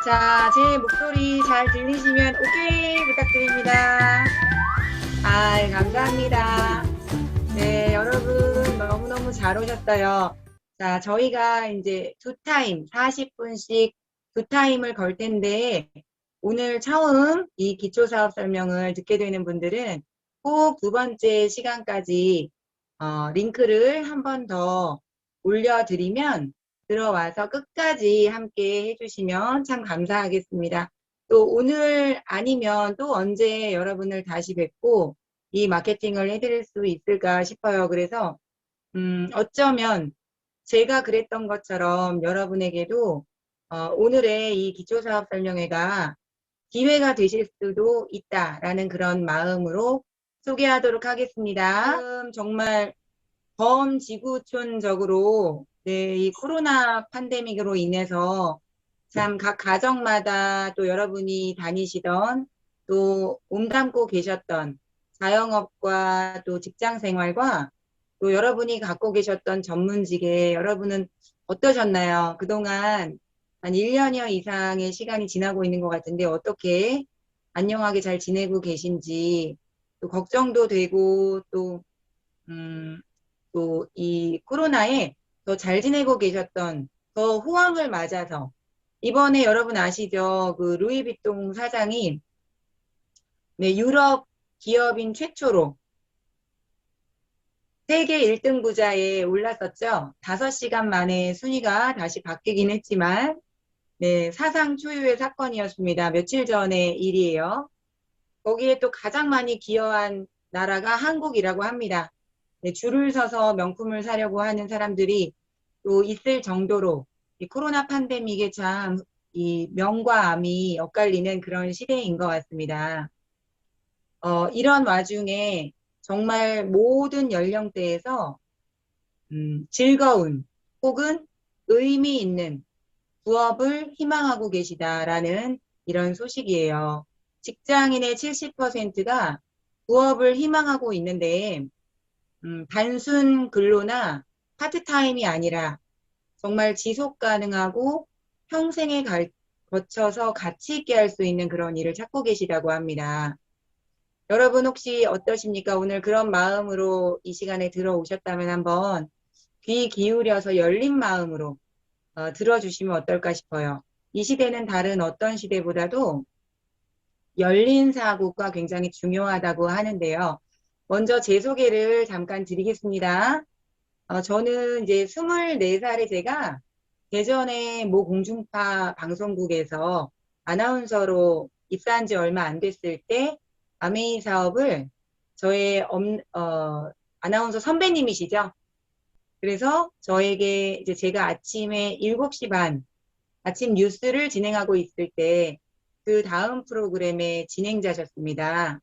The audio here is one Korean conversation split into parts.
자, 제 목소리 잘 들리시면 오케이 부탁드립니다. 아, 감사합니다. 네, 여러분 너무너무 잘 오셨어요. 자, 저희가 이제 두 타임, 40분씩 두 타임을 걸 텐데 오늘 처음 이 기초사업 설명을 듣게 되는 분들은 꼭 두 번째 시간까지 링크를 한 번 더 올려드리면 들어와서 끝까지 함께 해주시면 참 감사하겠습니다. 또 오늘 아니면 또 언제 여러분을 다시 뵙고 이 마케팅을 해드릴 수 있을까 싶어요. 그래서 어쩌면 제가 그랬던 것처럼 여러분에게도 오늘의 이 기초사업 설명회가 기회가 되실 수도 있다라는 그런 마음으로 소개하도록 하겠습니다. 지금 정말 범지구촌적으로 네, 이 코로나 팬데믹으로 인해서 참 각 가정마다 또 여러분이 다니시던 또 몸담고 계셨던 자영업과 또 직장 생활과 또 여러분이 갖고 계셨던 전문직에 여러분은 어떠셨나요? 그동안 한 1년여 이상의 시간이 지나고 있는 것 같은데 어떻게 안녕하게 잘 지내고 계신지 또 걱정도 되고 또 이 코로나에 더 잘 지내고 계셨던 더 호황을 맞아서 이번에 여러분 아시죠? 그 루이비통 사장이 네, 유럽 기업인 최초로 세계 1등 부자에 올랐었죠. 5시간 만에 순위가 다시 바뀌긴 했지만 네, 사상 초유의 사건이었습니다. 며칠 전의 일이에요. 거기에 또 가장 많이 기여한 나라가 한국이라고 합니다. 네, 줄을 서서 명품을 사려고 하는 사람들이 또 있을 정도로 이 코로나 팬데믹에 참 이 명과 암이 엇갈리는 그런 시대인 것 같습니다. 이런 와중에 정말 모든 연령대에서 즐거운 혹은 의미 있는 부업을 희망하고 계시다라는 이런 소식이에요. 직장인의 70%가 부업을 희망하고 있는데 단순 근로나 파트타임이 아니라 정말 지속 가능하고 평생에 거쳐서 가치 있게 할 수 있는 그런 일을 찾고 계시다고 합니다. 여러분 혹시 어떠십니까? 오늘 그런 마음으로 이 시간에 들어오셨다면 한번 귀 기울여서 열린 마음으로 들어주시면 어떨까 싶어요. 이 시대는 다른 어떤 시대보다도 열린 사고가 굉장히 중요하다고 하는데요. 먼저 제 소개를 잠깐 드리겠습니다. 저는 이제 24살에 제가 예전에 모 공중파 방송국에서 아나운서로 입사한 지 얼마 안 됐을 때 아메이 사업을 저의 아나운서 선배님이시죠. 그래서 저에게 이제 제가 아침에 7시 반 아침 뉴스를 진행하고 있을 때 그 다음 프로그램의 진행자셨습니다.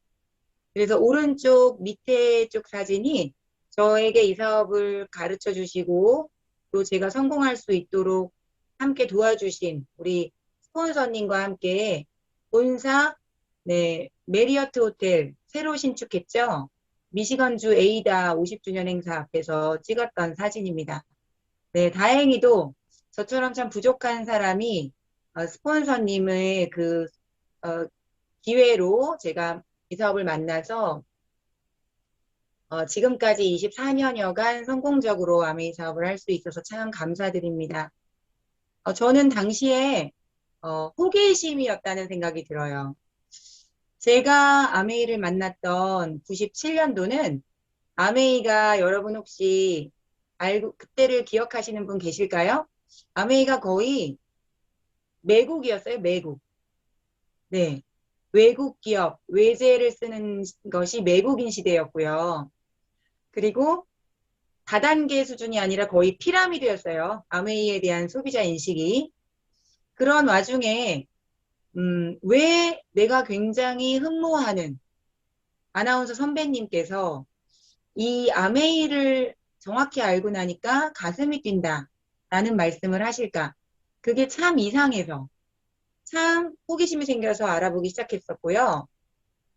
그래서 오른쪽 밑에 쪽 사진이 저에게 이 사업을 가르쳐 주시고 또 제가 성공할 수 있도록 함께 도와주신 우리 스폰서님과 함께 본사 네, 메리어트 호텔 새로 신축했죠. 미시건주 에이다 50주년 행사 앞에서 찍었던 사진입니다. 네, 다행히도 저처럼 참 부족한 사람이 스폰서님의 그 기회로 제가 이 사업을 만나서 지금까지 24년여간 성공적으로 아메이 사업을 할 수 있어서 참 감사드립니다. 저는 당시에 호기심이었다는 생각이 들어요. 제가 아메이를 만났던 97년도는 아메이가 여러분 혹시 알고 그때를 기억하시는 분 계실까요? 아메이가 거의 매국이었어요, 매국. 네. 외국 기업, 외제를 쓰는 것이 매국인 시대였고요. 그리고 다단계 수준이 아니라 거의 피라미드였어요. 아메이에 대한 소비자 인식이. 그런 와중에 왜 내가 굉장히 흠모하는 아나운서 선배님께서 이 아메이를 정확히 알고 나니까 가슴이 뛴다라는 말씀을 하실까? 그게 참 이상해서 참 호기심이 생겨서 알아보기 시작했었고요.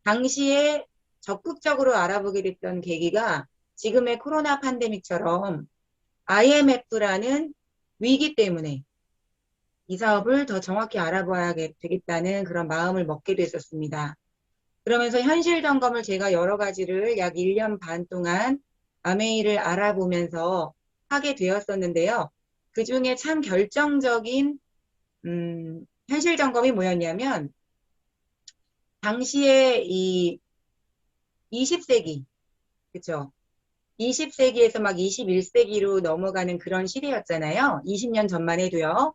당시에 적극적으로 알아보게 됐던 계기가 지금의 코로나 팬데믹처럼 IMF라는 위기 때문에 이 사업을 더 정확히 알아봐야 되겠다는 그런 마음을 먹게 됐었습니다. 그러면서 현실 점검을 제가 여러 가지를 약 1년 반 동안 아메이를 알아보면서 하게 되었었는데요. 그 중에 참 결정적인 현실 점검이 뭐였냐면 당시에 이 20세기, 그쵸? 20세기에서 막 21세기로 넘어가는 그런 시대였잖아요. 20년 전만 해도요.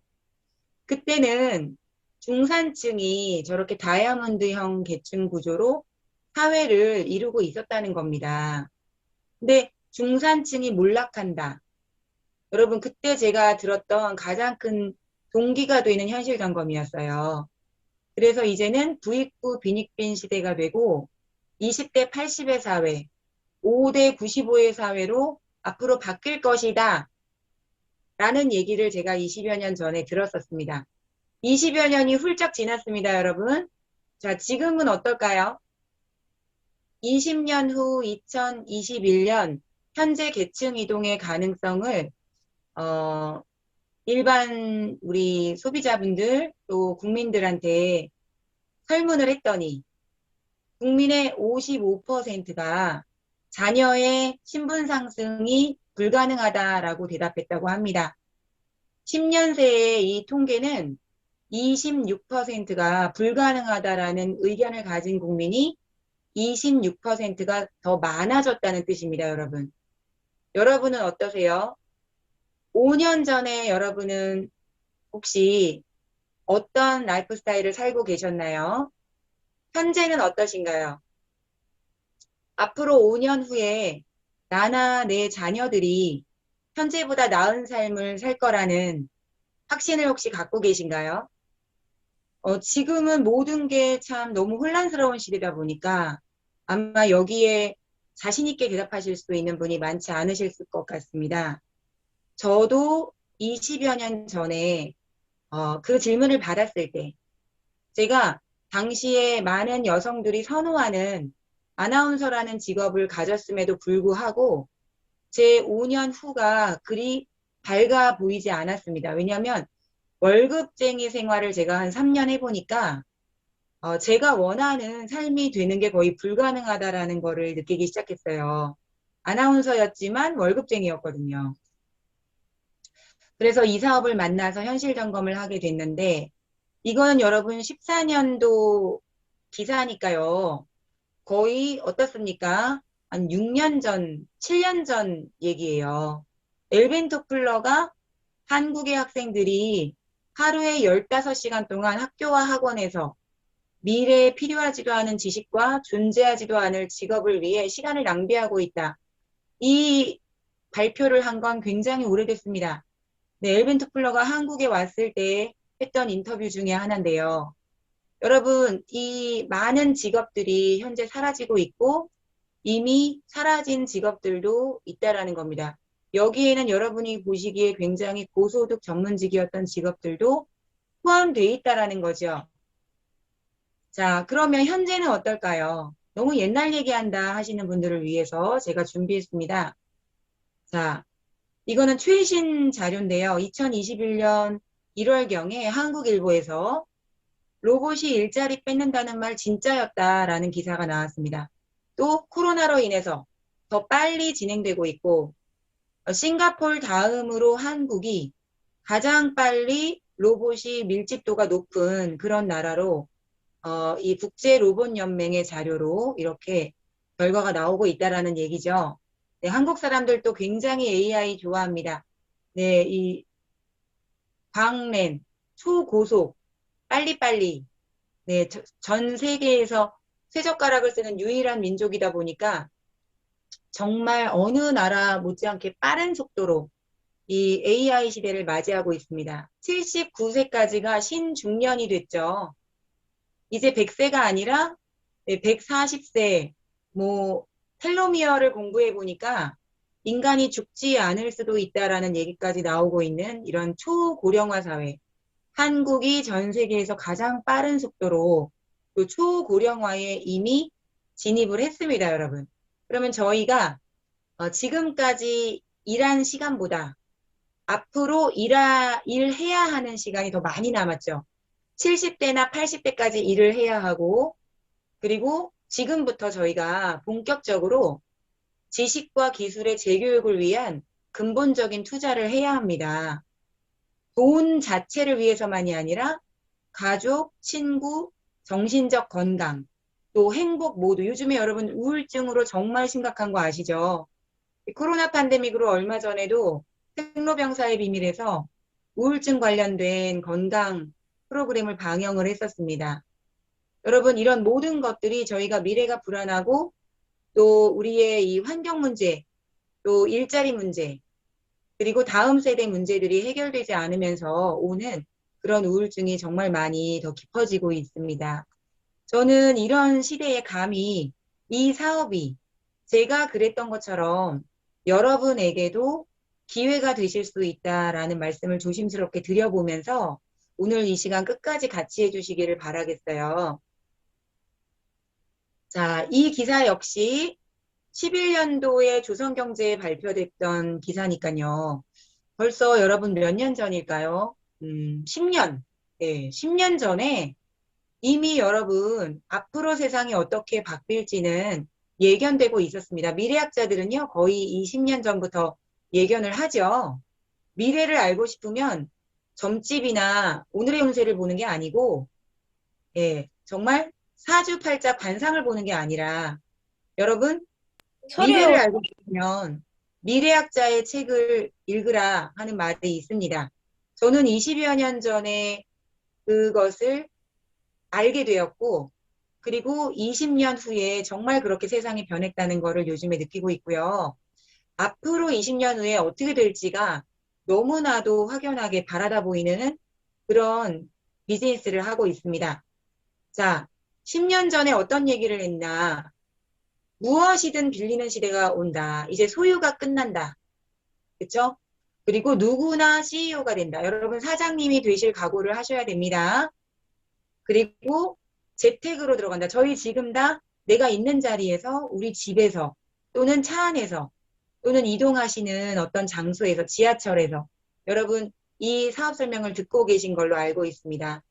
그때는 중산층이 저렇게 다이아몬드형 계층 구조로 사회를 이루고 있었다는 겁니다. 근데 중산층이 몰락한다. 여러분, 그때 제가 들었던 가장 큰 동기가 되는 현실 점검이었어요. 그래서 이제는 부익부 빈익빈 시대가 되고 20대 80의 사회, 5대 95의 사회로 앞으로 바뀔 것이다. 라는 얘기를 제가 20여 년 전에 들었었습니다. 20여 년이 훌쩍 지났습니다, 여러분. 자, 지금은 어떨까요? 20년 후 2021년 현재 계층 이동의 가능성을 일반 우리 소비자분들 또 국민들한테 설문을 했더니 국민의 55%가 자녀의 신분 상승이 불가능하다라고 대답했다고 합니다. 10년새의 이 통계는 26%가 불가능하다라는 의견을 가진 국민이 26%가 더 많아졌다는 뜻입니다, 여러분. 여러분은 어떠세요? 5년 전에 여러분은 혹시 어떤 라이프 스타일을 살고 계셨나요? 현재는 어떠신가요? 앞으로 5년 후에 나나 내 자녀들이 현재보다 나은 삶을 살 거라는 확신을 혹시 갖고 계신가요? 지금은 모든 게 참 너무 혼란스러운 시대다 보니까 아마 여기에 자신 있게 대답하실 수 있는 분이 많지 않으실 것 같습니다. 저도 20여 년 전에 그 질문을 받았을 때 제가 당시에 많은 여성들이 선호하는 아나운서라는 직업을 가졌음에도 불구하고 제 5년 후가 그리 밝아 보이지 않았습니다. 왜냐하면 월급쟁이 생활을 제가 한 3년 해보니까 제가 원하는 삶이 되는 게 거의 불가능하다라는 거를 느끼기 시작했어요. 아나운서였지만 월급쟁이였거든요. 그래서 이 사업을 만나서 현실 점검을 하게 됐는데 이거는 여러분 14년도 기사니까요. 거의 어떻습니까? 한 6년 전, 7년 전 얘기예요. 엘빈 토플러가 한국의 학생들이 하루에 15시간 동안 학교와 학원에서 미래에 필요하지도 않은 지식과 존재하지도 않을 직업을 위해 시간을 낭비하고 있다. 이 발표를 한 건 굉장히 오래됐습니다. 네, 엘빈 토플러가 한국에 왔을 때 했던 인터뷰 중에 하나인데요. 여러분, 이 많은 직업들이 현재 사라지고 있고 이미 사라진 직업들도 있다라는 겁니다. 여기에는 여러분이 보시기에 굉장히 고소득 전문직이었던 직업들도 포함되어 있다라는 거죠. 자, 그러면 현재는 어떨까요? 너무 옛날 얘기한다 하시는 분들을 위해서 제가 준비했습니다. 자, 이거는 최신 자료인데요. 2021년 1월경에 한국일보에서 로봇이 일자리 뺏는다는 말 진짜였다라는 기사가 나왔습니다. 또 코로나로 인해서 더 빨리 진행되고 있고 싱가포르 다음으로 한국이 가장 빨리 로봇이 밀집도가 높은 그런 나라로 이 국제로봇연맹의 자료로 이렇게 결과가 나오고 있다라는 얘기죠. 네, 한국 사람들도 굉장히 AI 좋아합니다. 네, 이 광랜, 초고속, 빨리빨리, 네, 전 세계에서 쇠젓가락을 쓰는 유일한 민족이다 보니까 정말 어느 나라 못지않게 빠른 속도로 이 AI 시대를 맞이하고 있습니다. 79세까지가 신중년이 됐죠. 이제 100세가 아니라 140세, 뭐 텔로미어를 공부해 보니까 인간이 죽지 않을 수도 있다라는 얘기까지 나오고 있는 이런 초고령화 사회. 한국이 전 세계에서 가장 빠른 속도로 그 초고령화에 이미 진입을 했습니다, 여러분. 그러면 저희가 지금까지 일한 시간보다 앞으로 일해야 하는 시간이 더 많이 남았죠. 70대나 80대까지 일을 해야 하고, 그리고 지금부터 저희가 본격적으로 지식과 기술의 재교육을 위한 근본적인 투자를 해야 합니다. 돈 자체를 위해서만이 아니라 가족, 친구, 정신적 건강, 또 행복 모두. 요즘에 여러분 우울증으로 정말 심각한 거 아시죠? 코로나 팬데믹으로 얼마 전에도 생로병사의 비밀에서 우울증 관련된 건강 프로그램을 방영을 했었습니다. 여러분 이런 모든 것들이 저희가 미래가 불안하고 또 우리의 이 환경 문제, 또 일자리 문제, 그리고 다음 세대 문제들이 해결되지 않으면서 오는 그런 우울증이 정말 많이 더 깊어지고 있습니다. 저는 이런 시대에 감히 이 사업이 제가 그랬던 것처럼 여러분에게도 기회가 되실 수 있다라는 말씀을 조심스럽게 드려보면서 오늘 이 시간 끝까지 같이 해주시기를 바라겠어요. 자, 이 기사 역시 11년도에 조선경제에 발표됐던 기사니까요. 벌써 여러분 몇 년 전일까요? 10년. 네, 10년 전에 이미 여러분 앞으로 세상이 어떻게 바뀔지는 예견되고 있었습니다. 미래학자들은요, 거의 이 10년 전부터 예견을 하죠. 미래를 알고 싶으면 점집이나 오늘의 운세를 보는 게 아니고, 예, 정말 사주팔자 관상을 보는 게 아니라, 여러분, 미래를 소리요. 알고 싶으면 미래학자의 책을 읽으라 하는 말이 있습니다. 저는 20여 년 전에 그것을 알게 되었고, 그리고 20년 후에 정말 그렇게 세상이 변했다는 것을 요즘에 느끼고 있고요. 앞으로 20년 후에 어떻게 될지가 너무나도 확연하게 바라다 보이는 그런 비즈니스를 하고 있습니다. 자, 10년 전에 어떤 얘기를 했나? 무엇이든 빌리는 시대가 온다. 이제 소유가 끝난다. 그쵸? 그리고 누구나 CEO가 된다. 여러분 사장님이 되실 각오를 하셔야 됩니다. 그리고 재택으로 들어간다. 저희 지금 다 내가 있는 자리에서 우리 집에서 또는 차 안에서 또는 이동하시는 어떤 장소에서 지하철에서 여러분 이 사업 설명을 듣고 계신 걸로 알고 있습니다.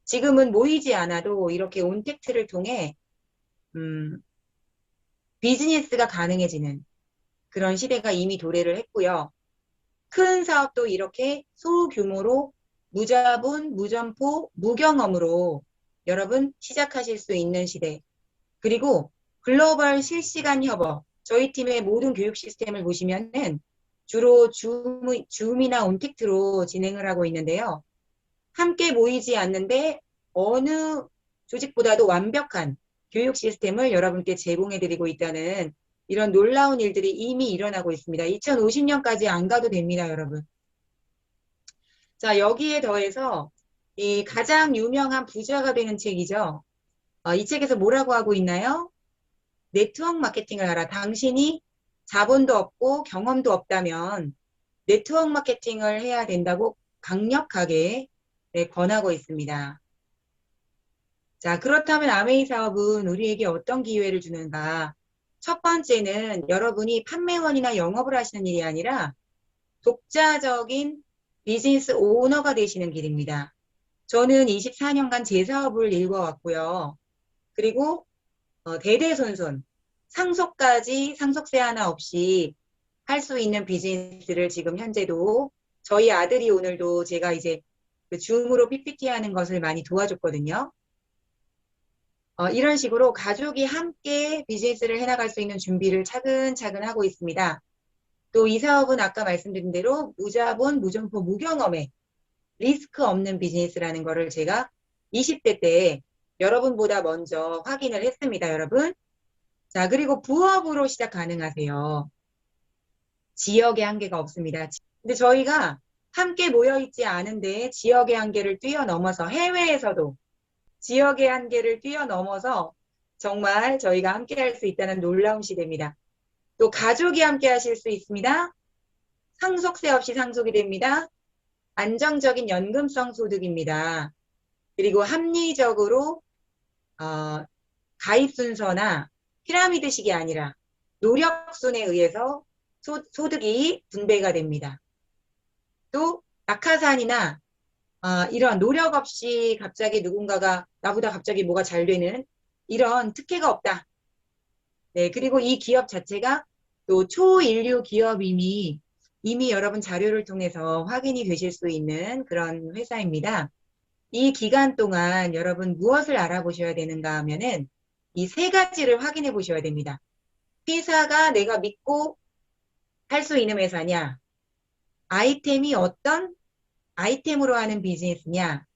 지금은 모이지 않아도 이렇게 온택트를 통해 비즈니스가 가능해지는 그런 시대가 이미 도래를 했고요. 큰 사업도 이렇게 소규모로 무자본, 무점포, 무경험으로 여러분 시작하실 수 있는 시대. 그리고 글로벌 실시간 협업. 저희 팀의 모든 교육 시스템을 보시면은 주로 줌이나 온택트로 진행을 하고 있는데요. 함께 모이지 않는데 어느 조직보다도 완벽한 교육 시스템을 여러분께 제공해드리고 있다는 이런 놀라운 일들이 이미 일어나고 있습니다. 2050년까지 안 가도 됩니다, 여러분. 자, 여기에 더해서 이 가장 유명한 부자가 되는 책이죠. 이 책에서 뭐라고 하고 있나요? 네트워크 마케팅을 하라. 당신이 자본도 없고 경험도 없다면 네트워크 마케팅을 해야 된다고 강력하게 권하고 있습니다. 자, 그렇다면 아메이 사업은 우리에게 어떤 기회를 주는가? 첫 번째는 여러분이 판매원이나 영업을 하시는 일이 아니라 독자적인 비즈니스 오너가 되시는 길입니다. 저는 24년간 제 사업을 읽어왔고요. 그리고 대대손손 상속까지 상속세 하나 없이 할 수 있는 비즈니스를 지금 현재도 저희 아들이 오늘도 제가 이제 그 줌으로 PPT 하는 것을 많이 도와줬거든요. 이런 식으로 가족이 함께 비즈니스를 해나갈 수 있는 준비를 차근차근 하고 있습니다. 또 이 사업은 아까 말씀드린 대로 무자본, 무점포, 무경험의 리스크 없는 비즈니스라는 거를 제가 20대 때 여러분보다 먼저 확인을 했습니다, 여러분. 자, 그리고 부업으로 시작 가능하세요. 지역의 한계가 없습니다. 근데 저희가 함께 모여있지 않은데 지역의 한계를 뛰어넘어서 해외에서도 지역의 한계를 뛰어넘어서 정말 저희가 함께 할 수 있다는 놀라운 시대입니다. 또 가족이 함께 하실 수 있습니다. 상속세 없이 상속이 됩니다. 안정적인 연금성 소득입니다. 그리고 합리적으로 가입 순서나 피라미드식이 아니라 노력순에 의해서 소득이 분배가 됩니다. 또 낙하산이나 이런 노력 없이 갑자기 누군가가 나보다 갑자기 뭐가 잘 되는 이런 특혜가 없다. 네, 그리고 이 기업 자체가 또 초인류 기업임이 이미 여러분 자료를 통해서 확인이 되실 수 있는 그런 회사입니다. 이 기간 동안 여러분 무엇을 알아보셔야 되는가 하면은 이 세 가지를 확인해 보셔야 됩니다. 회사가 내가 믿고 할 수 있는 회사냐? 아이템이 어떤 아이템으로 하는 비즈니스냐?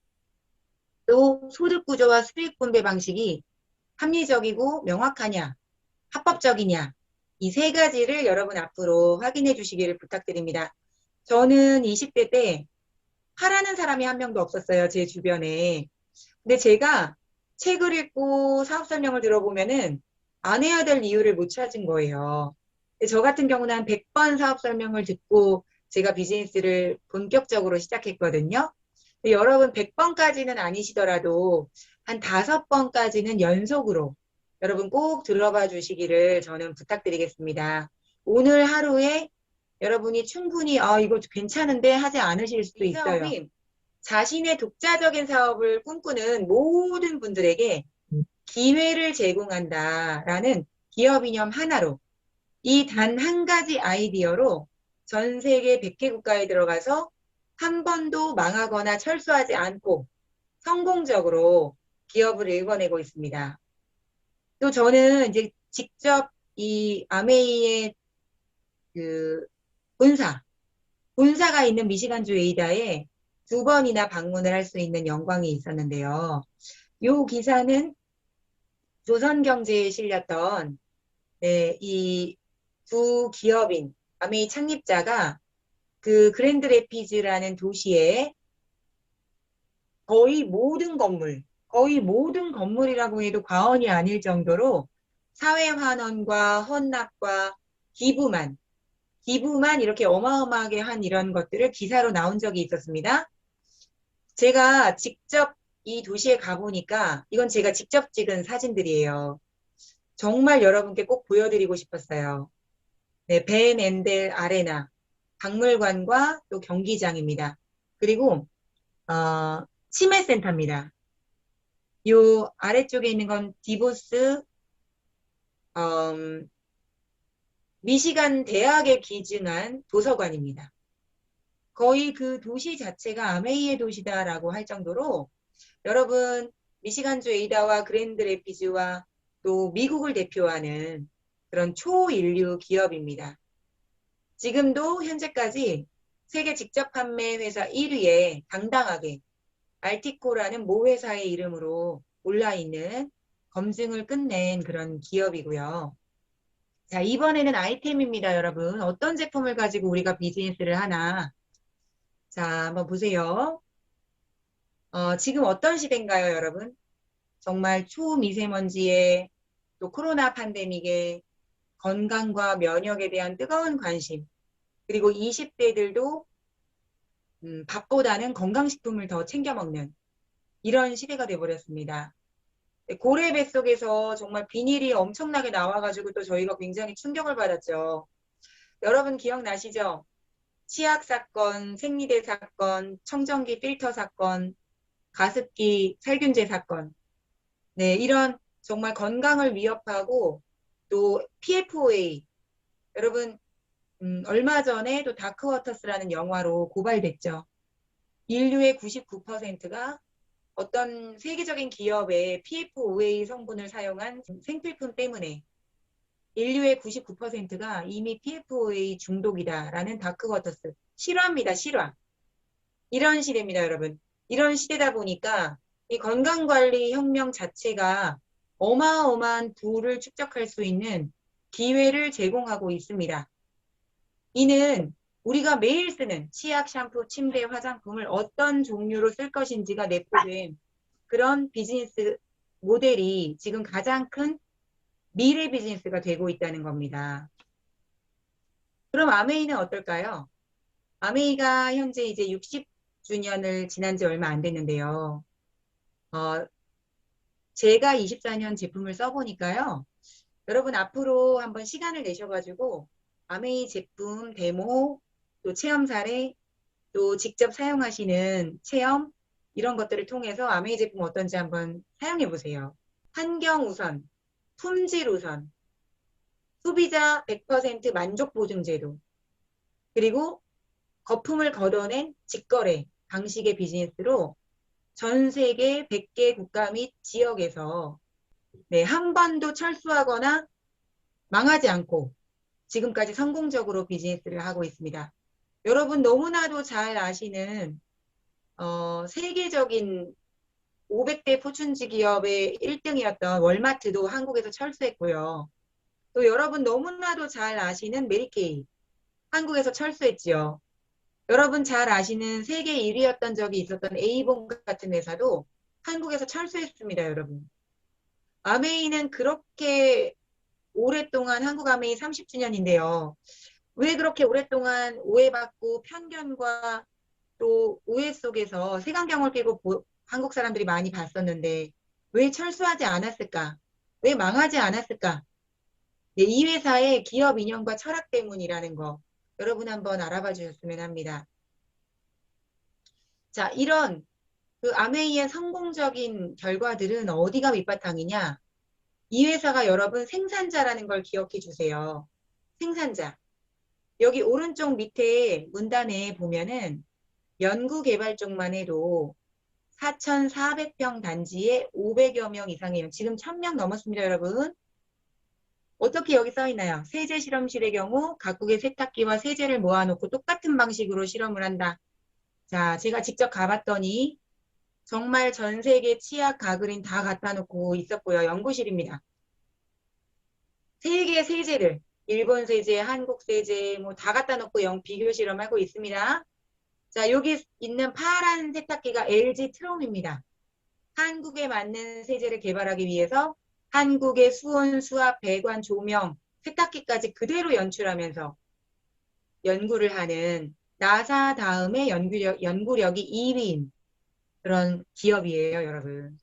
또 소득 구조와 수익 분배 방식이 합리적이고 명확하냐? 합법적이냐? 이 세 가지를 여러분 앞으로 확인해 주시기를 부탁드립니다. 저는 20대 때 하라는 사람이 한 명도 없었어요. 제 주변에. 근데 제가 책을 읽고 사업 설명을 들어보면은 안 해야 될 이유를 못 찾은 거예요. 저 같은 경우는 한 100번 사업 설명을 듣고 제가 비즈니스를 본격적으로 시작했거든요. 근데 여러분 100번까지는 아니시더라도 한 5번까지는 연속으로 여러분 꼭 들어봐 주시기를 저는 부탁드리겠습니다. 오늘 하루에 여러분이 충분히 이거 괜찮은데 하지 않으실 수도 있어요. 자신의 독자적인 사업을 꿈꾸는 모든 분들에게 기회를 제공한다라는 기업 이념 하나로 이 단 한 가지 아이디어로 전 세계 100개 국가에 들어가서 한 번도 망하거나 철수하지 않고 성공적으로 기업을 일궈내고 있습니다. 또 저는 이제 직접 이 아메이의 그 본사가 있는 미시간주 에이다에 2번이나 방문을 할 수 있는 영광이 있었는데요. 요 기사는 조선경제에 실렸던 이 두 기업인 아메이 창립자가 그 그랜드 레피즈라는 도시에 거의 모든 건물이라고 해도 과언이 아닐 정도로 사회환원과 헌납과 기부만 이렇게 어마어마하게 한 이런 것들을 기사로 나온 적이 있었습니다. 제가 직접 이 도시에 가보니까 이건 제가 직접 찍은 사진들이에요. 정말 여러분께 꼭 보여드리고 싶었어요. 네, 벤 앤델 아레나 박물관과 또 경기장입니다. 그리고 치매센터입니다. 요 아래쪽에 있는 건 디보스 미시간 대학에 기증한 도서관입니다. 거의 그 도시 자체가 아메이의 도시다라고 할 정도로 여러분 미시간주 에이다와 그랜드 레피즈와 또 미국을 대표하는 그런 초인류 기업입니다. 지금도 현재까지 세계 직접 판매 회사 1위에 당당하게 알티코라는 모 회사의 이름으로 올라있는 검증을 끝낸 그런 기업이고요. 자, 이번에는 아이템입니다, 여러분. 어떤 제품을 가지고 우리가 비즈니스를 하나. 자, 한번 보세요. 지금 어떤 시대인가요, 여러분? 정말 초미세먼지에 또 코로나 팬데믹에 건강과 면역에 대한 뜨거운 관심. 그리고 20대들도 밥보다는 건강식품을 더 챙겨 먹는 이런 시대가 돼버렸습니다. 고래 뱃속에서 정말 비닐이 엄청나게 나와가지고 또 저희가 굉장히 충격을 받았죠. 여러분 기억나시죠? 치약 사건, 생리대 사건, 청정기 필터 사건, 가습기 살균제 사건. 네, 이런 정말 건강을 위협하고 또 PFOA. 여러분 얼마 전에 또 다크워터스라는 영화로 고발됐죠. 인류의 99%가 어떤 세계적인 기업의 PFOA 성분을 사용한 생필품 때문에 인류의 99%가 이미 PFOA 중독이다라는 다크워터스. 실화입니다, 실화. 이런 시대입니다, 여러분. 이런 시대다 보니까 이 건강관리 혁명 자체가 어마어마한 부를 축적할 수 있는 기회를 제공하고 있습니다. 이는 우리가 매일 쓰는 치약, 샴푸, 침대, 화장품을 어떤 종류로 쓸 것인지가 내포된 그런 비즈니스 모델이 지금 가장 큰 미래 비즈니스가 되고 있다는 겁니다. 그럼 아메이는 어떨까요? 아메이가 현재 이제 60주년을 지난 지 얼마 안 됐는데요. 제가 24년 제품을 써보니까요. 여러분 앞으로 한번 시간을 내셔가지고 아메이 제품 데모 또 체험 사례 또 직접 사용하시는 체험 이런 것들을 통해서 아메이 제품 어떤지 한번 사용해 보세요. 환경 우선, 품질 우선, 소비자 100% 만족 보증 제도, 그리고 거품을 걷어낸 직거래 방식의 비즈니스로 전 세계 100개 국가 및 지역에서 네, 한 번도 철수하거나 망하지 않고 지금까지 성공적으로 비즈니스를 하고 있습니다. 여러분 너무나도 잘 아시는 세계적인 500대 포춘지 기업의 1등이었던 월마트도 한국에서 철수했고요. 또 여러분 너무나도 잘 아시는 메리케이 한국에서 철수했지요. 여러분 잘 아시는 세계 1위였던 적이 있었던 에이본 같은 회사도 한국에서 철수했습니다, 여러분. 아메이는 그렇게 오랫동안 한국 아메이 30주년인데요. 왜 그렇게 오랫동안 오해받고 편견과 또 오해 속에서 색안경을 끼고 한국 사람들이 많이 봤었는데 왜 철수하지 않았을까? 왜 망하지 않았을까? 네, 이 회사의 기업 이념과 철학 때문이라는 거 여러분 한번 알아봐 주셨으면 합니다. 자, 이런 그 아메이의 성공적인 결과들은 어디가 밑바탕이냐? 이 회사가 여러분 생산자라는 걸 기억해 주세요. 생산자. 여기 오른쪽 밑에 문단에 보면은 연구개발 쪽만 해도 4,400평 단지에 500여 명 이상이에요. 지금 1,000명 넘었습니다, 여러분. 어떻게 여기 써 있나요? 세제 실험실의 경우 각국의 세탁기와 세제를 모아놓고 똑같은 방식으로 실험을 한다. 자, 제가 직접 가봤더니 정말 전 세계 치약, 가그린 다 갖다 놓고 있었고요. 연구실입니다. 세계 세제를 일본 세제, 한국 세제 뭐 다 갖다 놓고 비교 실험하고 있습니다. 자, 여기 있는 파란 세탁기가 LG 트롬입니다. 한국에 맞는 세제를 개발하기 위해서 한국의 수온, 수압, 배관, 조명, 세탁기까지 그대로 연출하면서 연구를 하는 나사 다음에 연구력이 2위인 그런 기업이에요, 여러분.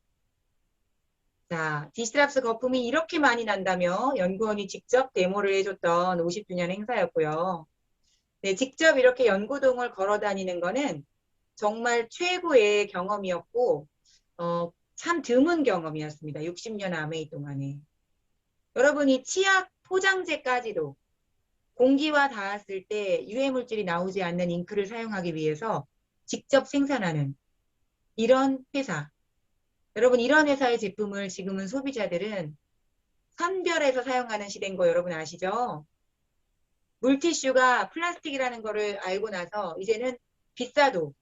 자, 디스트랍스 거품이 이렇게 많이 난다며 연구원이 직접 데모를 해줬던 50주년 행사였고요. 네, 직접 이렇게 연구동을 걸어 다니는 거는 정말 최고의 경험이었고, 참 드문 경험이었습니다. 60년 아메이 동안에. 여러분이 치약 포장재까지도 공기와 닿았을 때 유해물질이 나오지 않는 잉크를 사용하기 위해서 직접 생산하는 이런 회사. 여러분 이런 회사의 제품을 지금은 소비자들은 선별해서 사용하는 시대인 거 여러분 아시죠? 물티슈가 플라스틱이라는 거를 알고 나서 이제는 비싸도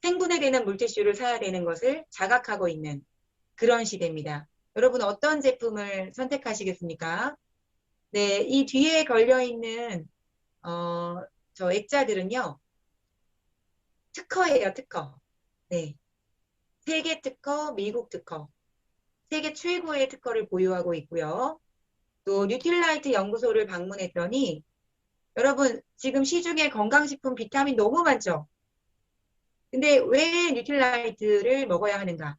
생분해되는 물티슈를 사야 되는 것을 자각하고 있는 그런 시대입니다. 여러분 어떤 제품을 선택하시겠습니까? 네, 이 뒤에 걸려있는 저 액자들은요. 특허예요, 특허. 네, 세계 특허, 미국 특허. 세계 최고의 특허를 보유하고 있고요. 또 뉴틸라이트 연구소를 방문했더니 여러분 지금 시중에 건강식품 비타민 너무 많죠? 근데 왜 뉴틸라이트를 먹어야 하는가?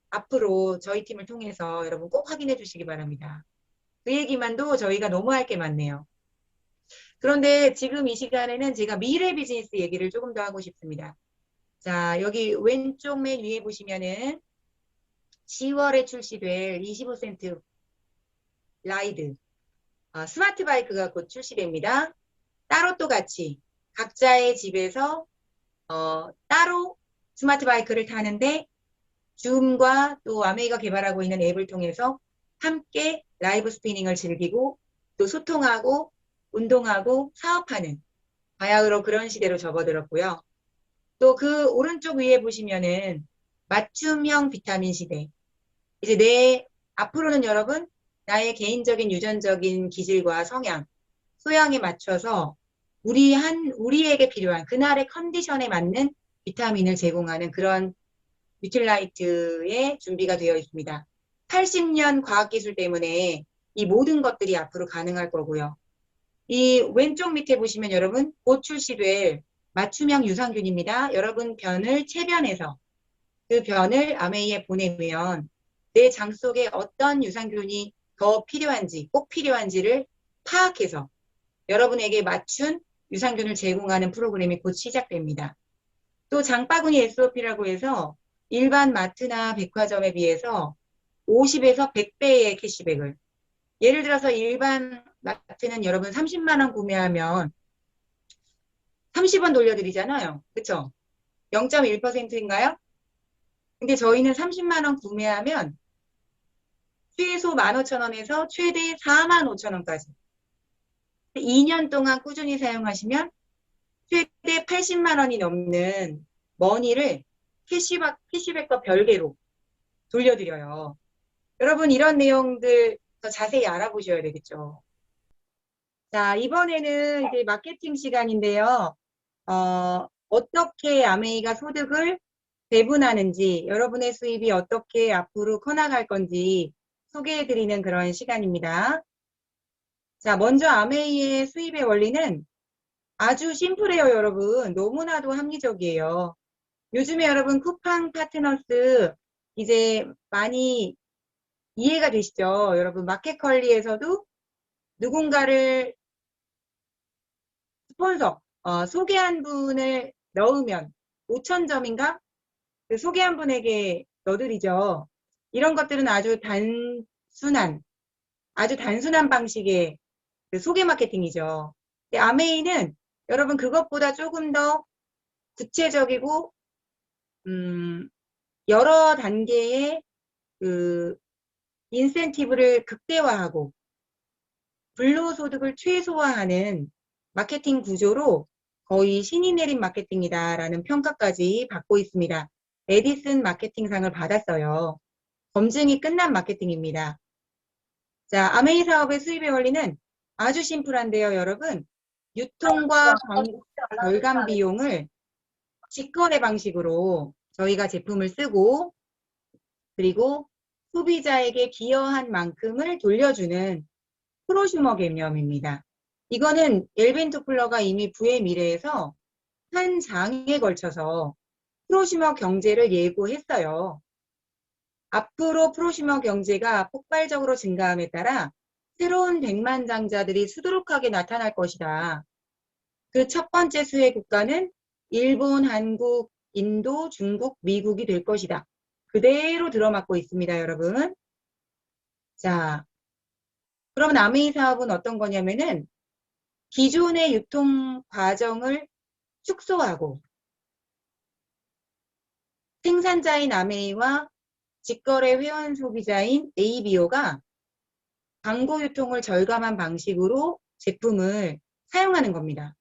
앞으로 저희 팀을 통해서 여러분 꼭 확인해 주시기 바랍니다. 그 얘기만도 저희가 너무 할 게 많네요. 그런데 지금 이 시간에는 제가 미래 비즈니스 얘기를 조금 더 하고 싶습니다. 자, 여기 왼쪽 맨 위에 보시면은 10월에 출시될 25센트 라이드 스마트 바이크가 곧 출시됩니다. 따로 또 같이 각자의 집에서 따로 스마트 바이크를 타는데 줌과 또 아메이가 개발하고 있는 앱을 통해서 함께 라이브 스피닝을 즐기고 또 소통하고 운동하고 사업하는 바야흐로 그런 시대로 접어들었고요. 또 그 오른쪽 위에 보시면은 맞춤형 비타민 시대. 이제 앞으로는 여러분 나의 개인적인 유전적인 기질과 성향, 소양에 맞춰서 우리에게 필요한 그날의 컨디션에 맞는 비타민을 제공하는 그런 뉴틸라이트의 준비가 되어 있습니다. 80년 과학기술 때문에 이 모든 것들이 앞으로 가능할 거고요. 이 왼쪽 밑에 보시면 여러분 곧 출시될 맞춤형 유산균입니다. 여러분 변을 체변해서 그 변을 아메이에 보내면 내 장 속에 어떤 유산균이 더 필요한지 꼭 필요한지를 파악해서 여러분에게 맞춘 유산균을 제공하는 프로그램이 곧 시작됩니다. 또 장바구니 SOP라고 해서 일반 마트나 백화점에 비해서 50에서 100배의 캐시백을, 예를 들어서 일반 마트는 여러분 30만 원 구매하면 30원 돌려드리잖아요. 그쵸? 0.1%인가요? 근데 저희는 30만 원 구매하면 최소 15,000원에서 최대 45,000원까지 2년 동안 꾸준히 사용하시면 최대 80만 원이 넘는 머니를 캐시백과 별개로 돌려드려요. 여러분 이런 내용들 더 자세히 알아보셔야 되겠죠. 자, 이번에는 이제 마케팅 시간인데요. 어떻게 아메이가 소득을 배분하는지, 여러분의 수입이 어떻게 앞으로 커나갈 건지 소개해드리는 그런 시간입니다. 자, 먼저 아메이의 수입의 원리는 아주 심플해요, 여러분. 너무나도 합리적이에요. 요즘에 여러분 쿠팡 파트너스 이제 많이 이해가 되시죠? 여러분 마켓컬리에서도 누군가를 스폰서, 소개한 분을 넣으면 5,000점인가? 그 소개한 분에게 넣어드리죠. 이런 것들은 아주 단순한 방식의 그 소개 마케팅이죠. 근데 아메이는 여러분 그것보다 조금 더 구체적이고, 여러 단계의 그 인센티브를 극대화하고 불로소득을 최소화하는 마케팅 구조로 거의 신이 내린 마케팅이다라는 평가까지 받고 있습니다. 에디슨 마케팅상을 받았어요. 검증이 끝난 마케팅입니다. 자, 아메이 사업의 수입의 원리는 아주 심플한데요, 여러분. 유통과 절감 비용을 직거래 방식으로 저희가 제품을 쓰고, 그리고 소비자에게 기여한 만큼을 돌려주는 프로슈머 개념입니다. 이거는 엘빈 토플러가 이미 부의 미래에서 한 장에 걸쳐서 프로슈머 경제를 예고했어요. 앞으로 프로슈머 경제가 폭발적으로 증가함에 따라 새로운 백만장자들이 수두룩하게 나타날 것이다. 그 첫 번째 수혜 국가는 일본, 한국, 인도, 중국, 미국이 될 것이다. 그대로 들어맞고 있습니다, 여러분. 자, 그럼 아메이 사업은 어떤 거냐면은 기존의 유통 과정을 축소하고 생산자인 아메이와 직거래 회원 소비자인 ABO가 광고 유통을 절감한 방식으로 제품을 사용하는 겁니다.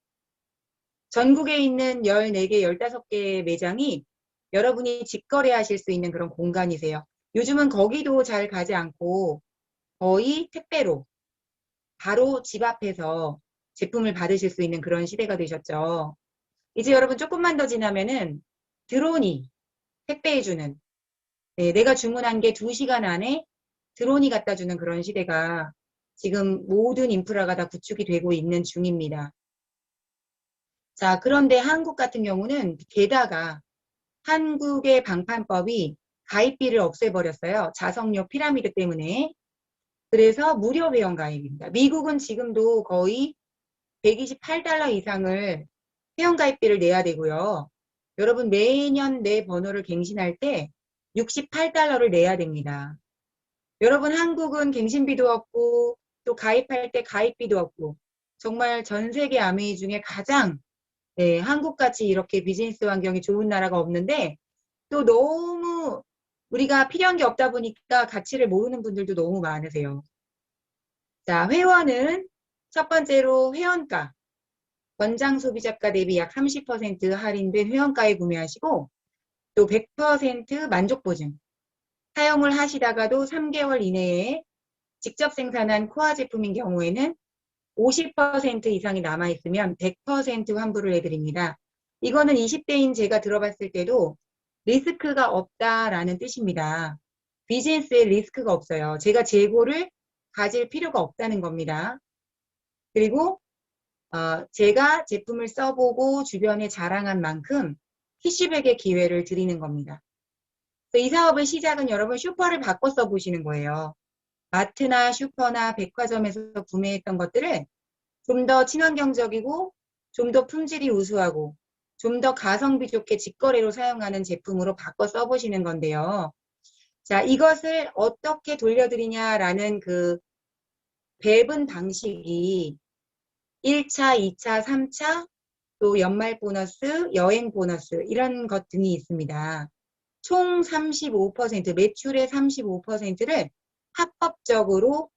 전국에 있는 14개, 15개의 매장이 여러분이 직거래하실 수 있는 그런 공간이세요. 요즘은 거기도 잘 가지 않고 거의 택배로 바로 집 앞에서 제품을 받으실 수 있는 그런 시대가 되셨죠. 이제 여러분 조금만 더 지나면은 드론이 택배해주는, 내가 주문한 게 2시간 안에 드론이 갖다 주는 그런 시대가 지금 모든 인프라가 다 구축이 되고 있는 중입니다. 자, 그런데 한국 같은 경우는 게다가 한국의 방판법이 가입비를 없애버렸어요. 자석료 피라미드 때문에. 그래서 무료 회원 가입입니다. 미국은 지금도 거의 128달러 이상을 회원 가입비를 내야 되고요. 여러분 매년 내 번호를 갱신할 때 68달러를 내야 됩니다. 여러분 한국은 갱신비도 없고 또 가입할 때 가입비도 없고 정말 전 세계 아메이 중에 가장 한국같이 이렇게 비즈니스 환경이 좋은 나라가 없는데 또 너무 우리가 필요한 게 없다 보니까 가치를 모르는 분들도 너무 많으세요. 자, 회원은 첫 번째로 회원가, 권장 소비자가 대비 약 30% 할인된 회원가에 구매하시고 또 100% 만족 보증, 사용을 하시다가도 3개월 이내에 직접 생산한 코아 제품인 경우에는 50% 이상이 남아있으면 100% 환불을 해드립니다. 이거는 20대인 제가 들어봤을 때도 리스크가 없다라는 뜻입니다. 비즈니스에 리스크가 없어요. 제가 재고를 가질 필요가 없다는 겁니다. 그리고 제가 제품을 써보고 주변에 자랑한 만큼 캐시백의 기회를 드리는 겁니다. 이 사업의 시작은 여러분 슈퍼를 바꿔 써보시는 거예요. 마트나 슈퍼나 백화점에서 구매했던 것들을 좀 더 친환경적이고 좀 더 품질이 우수하고 좀 더 가성비 좋게 직거래로 사용하는 제품으로 바꿔 써보시는 건데요. 자, 이것을 어떻게 돌려드리냐라는 그 배분 방식이 1차, 2차, 3차, 또 연말 보너스, 여행 보너스 이런 것 등이 있습니다. 총 35%, 매출의 35%를 합법적으로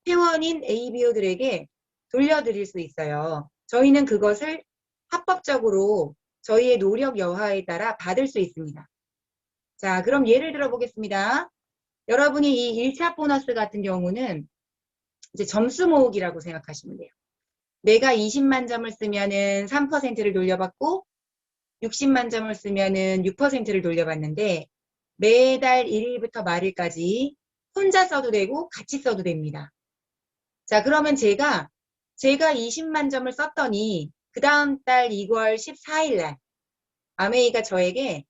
회원인 ABO들에게 돌려드릴 수 있어요. 저희는 그것을 합법적으로 저희의 노력 여하에 따라 받을 수 있습니다. 자, 그럼 예를 들어 보겠습니다. 여러분이 이 1차 보너스 같은 경우는 이제 점수 모으기라고 생각하시면 돼요. 내가 20만 점을 쓰면은 3%를 돌려받고 60만 점을 쓰면은 6%를 돌려받는데 매달 1일부터 말일까지 혼자 써도 되고 같이 써도 됩니다. 자, 그러면 제가 20만 점을 썼더니 그 다음 달 2월 14일 날 아메이가 저에게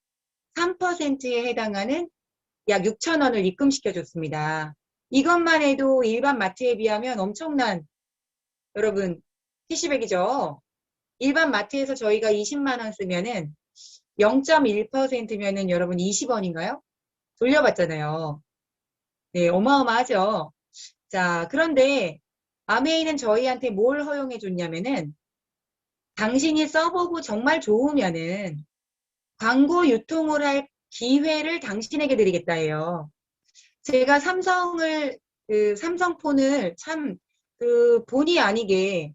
3%에 해당하는 약 6천 원을 입금시켜 줬습니다. 이것만 해도 일반 마트에 비하면 엄청난 여러분 캐시백이죠. 일반 마트에서 저희가 20만 원 쓰면은 0.1%면은 여러분 20원인가요? 돌려받잖아요. 네, 어마어마하죠. 자, 그런데 아메이는 저희한테 뭘 허용해 줬냐면은 당신이 써보고 정말 좋으면은 광고 유통을 할 기회를 당신에게 드리겠다 해요. 제가 삼성폰을 참 본의 아니게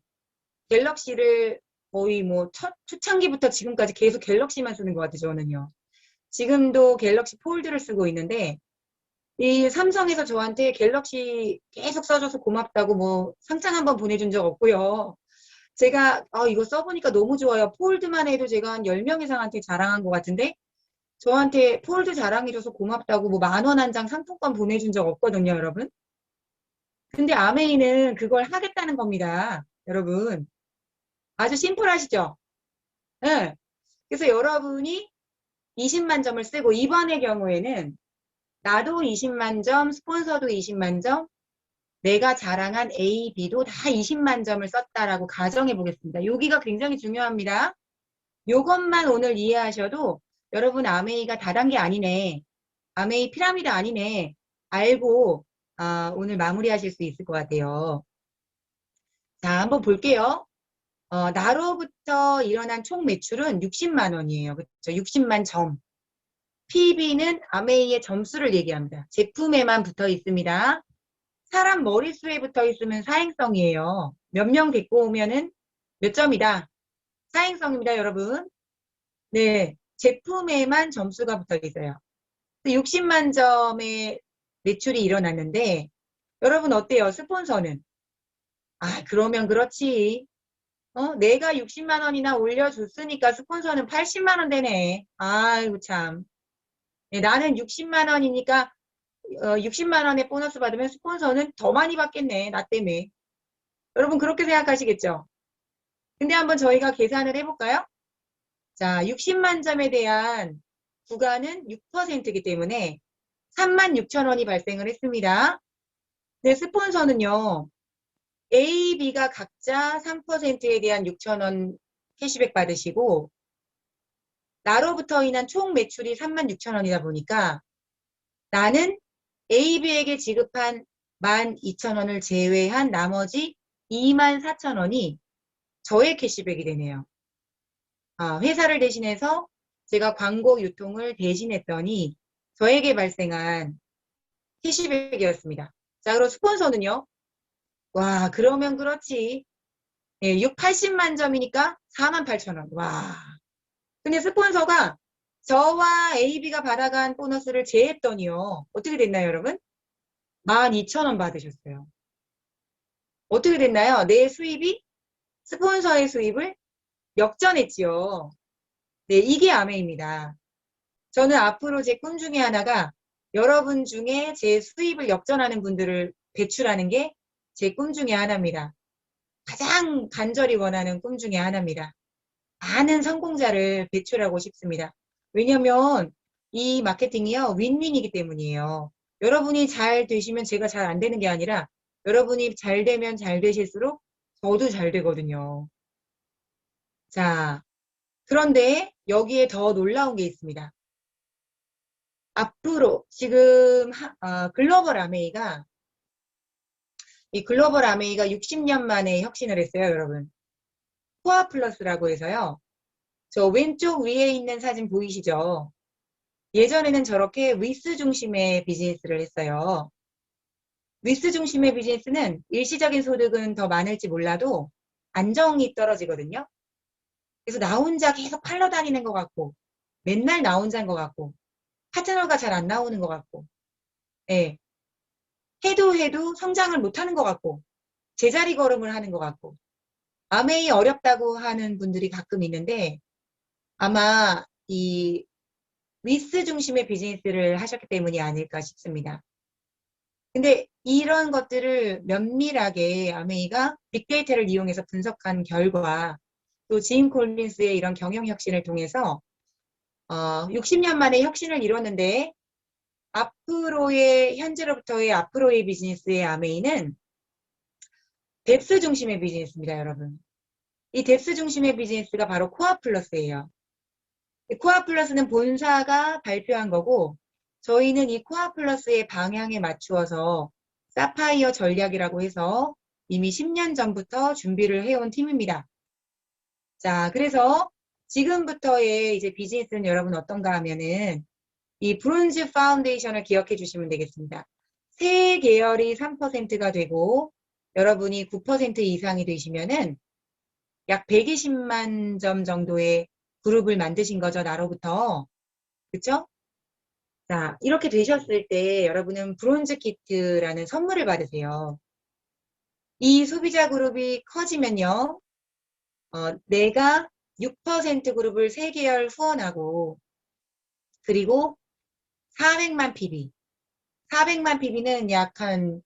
갤럭시를 거의 뭐 초창기부터 지금까지 계속 갤럭시만 쓰는 것 같아요, 저는요. 지금도 갤럭시 폴드를 쓰고 있는데 이 삼성에서 저한테 갤럭시 계속 써줘서 고맙다고 뭐 상장 한번 보내준 적 없고요. 제가 이거 써보니까 너무 좋아요. 폴드만 해도 제가 한 10명 이상한테 자랑한 것 같은데 저한테 폴드 자랑해줘서 고맙다고 뭐 10,000원 한 장 상품권 보내준 적 없거든요, 여러분. 근데 아메이는 그걸 하겠다는 겁니다, 여러분. 아주 심플하시죠? 네. 그래서 여러분이 20만 점을 쓰고 이번의 경우에는 나도 20만 점, 스폰서도 20만 점, 내가 자랑한 A, B도 다 20만 점을 썼다라고 가정해 보겠습니다. 여기가 굉장히 중요합니다. 요것만 오늘 이해하셔도 여러분 아메이가 다단계 아니네. 아메이 피라미드 아니네. 알고 오늘 마무리하실 수 있을 것 같아요. 자, 한번 볼게요. 나로부터 일어난 총 매출은 60만 원이에요. 그렇죠? 60만 점. PB는 아메이의 점수를 얘기합니다. 제품에만 붙어 있습니다. 사람 머릿수에 붙어 있으면 사행성이에요. 몇 명 데리고 오면은 몇 점이다. 사행성입니다, 여러분. 네, 제품에만 점수가 붙어 있어요. 60만 점의 매출이 일어났는데 여러분 어때요? 스폰서는? 그러면 그렇지. 내가 60만 원이나 올려줬으니까 스폰서는 80만 원 되네. 아이고 참. 네, 나는 60만 원이니까 60만 원의 보너스 받으면 스폰서는 더 많이 받겠네. 나 때문에. 여러분 그렇게 생각하시겠죠? 근데 한번 저희가 계산을 해볼까요? 자, 60만 점에 대한 부가는 6%이기 때문에 36,000원이 발생을 했습니다. 네, 스폰서는요. A, B가 각자 3%에 대한 6,000원 캐시백 받으시고 나로부터 인한 총 매출이 36,000원이다 보니까 나는 A, B에게 지급한 12,000원을 제외한 나머지 24,000원이 저의 캐시백이 되네요. 회사를 대신해서 제가 광고 유통을 대신했더니 저에게 발생한 캐시백이었습니다. 자, 그럼 스폰서는요? 와, 그러면 그렇지. 네, 80만 점이니까 48,000원. 와. 근데 스폰서가 저와 AB가 받아간 보너스를 제했더니요. 어떻게 됐나요, 여러분? 12,000원 받으셨어요. 어떻게 됐나요? 내 수입이 스폰서의 수입을 역전했지요. 네, 이게 아메입니다. 저는 앞으로 제 꿈 중에 하나가 여러분 중에 제 수입을 역전하는 분들을 배출하는 게 제 꿈 중에 하나입니다. 가장 간절히 원하는 꿈 중에 하나입니다. 많은 성공자를 배출하고 싶습니다. 왜냐면 이 마케팅이요, 윈윈이기 때문이에요. 여러분이 잘 되시면 제가 잘 안 되는 게 아니라 여러분이 잘 되면 잘 되실수록 저도 잘 되거든요. 자, 그런데 여기에 더 놀라운 게 있습니다. 앞으로 지금 글로벌 아메이가 이 글로벌 아메이가 60년 만에 혁신을 했어요, 여러분. 코아 플러스라고 해서요. 저 왼쪽 위에 있는 사진 보이시죠? 예전에는 저렇게 위스 중심의 비즈니스를 했어요. 위스 중심의 비즈니스는 일시적인 소득은 더 많을지 몰라도 안정이 떨어지거든요. 그래서 나 혼자 계속 팔러 다니는 것 같고, 맨날 나 혼자인 것 같고, 파트너가 잘 안 나오는 것 같고, 예. 해도 성장을 못 하는 것 같고, 제자리 걸음을 하는 것 같고, 아메이 어렵다고 하는 분들이 가끔 있는데, 아마 이 위스 중심의 비즈니스를 하셨기 때문이 아닐까 싶습니다. 근데 이런 것들을 면밀하게 아메이가 빅데이터를 이용해서 분석한 결과, 또 짐 콜린스의 이런 경영 혁신을 통해서 60년 만에 혁신을 이뤘는데 현재로부터의 앞으로의 비즈니스의 아메이는 뎁스 중심의 비즈니스입니다, 여러분. 이 뎁스 중심의 비즈니스가 바로 코아 플러스예요. 코아 플러스는 본사가 발표한 거고, 저희는 이 코아 플러스의 방향에 맞추어서 사파이어 전략이라고 해서 이미 10년 전부터 준비를 해온 팀입니다. 자, 그래서 지금부터의 이제 비즈니스는 여러분 어떤가 하면은 이 브론즈 파운데이션을 기억해 주시면 되겠습니다. 세 계열이 3%가 되고 여러분이 9% 이상이 되시면은 약 120만 점 정도의 그룹을 만드신 거죠, 나로부터. 그쵸? 자, 이렇게 되셨을 때 여러분은 브론즈 키트라는 선물을 받으세요. 이 소비자 그룹이 커지면요, 내가 6% 그룹을 3계열 후원하고, 그리고 400만 PB. 400만 PB는 약 한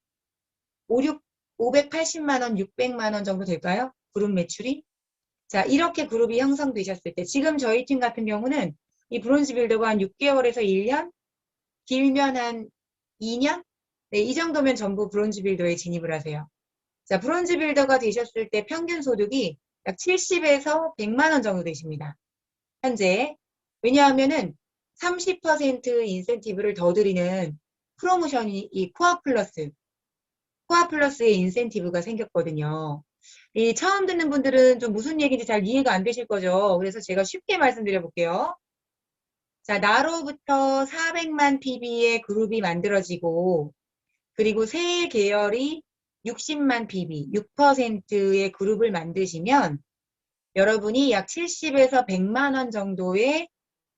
580만 원, 600만 원 정도 될까요? 그룹 매출이? 자, 이렇게 그룹이 형성되셨을 때, 지금 저희 팀 같은 경우는 이 브론즈 빌더가 한 6개월에서 1년, 길면 한 2년? 네, 이 정도면 전부 브론즈 빌더에 진입을 하세요. 자, 브론즈 빌더가 되셨을 때 평균 소득이 약 70에서 100만 원 정도 되십니다. 현재. 왜냐하면은 30% 인센티브를 더 드리는 프로모션이 이 코아 플러스의 인센티브가 생겼거든요. 이 처음 듣는 분들은 좀 무슨 얘기인지 잘 이해가 안 되실 거죠. 그래서 제가 쉽게 말씀드려 볼게요. 자, 나로부터 400만 PB의 그룹이 만들어지고, 그리고 세 계열이 60만 PB, 6%의 그룹을 만드시면 여러분이 약 70에서 100만 원 정도의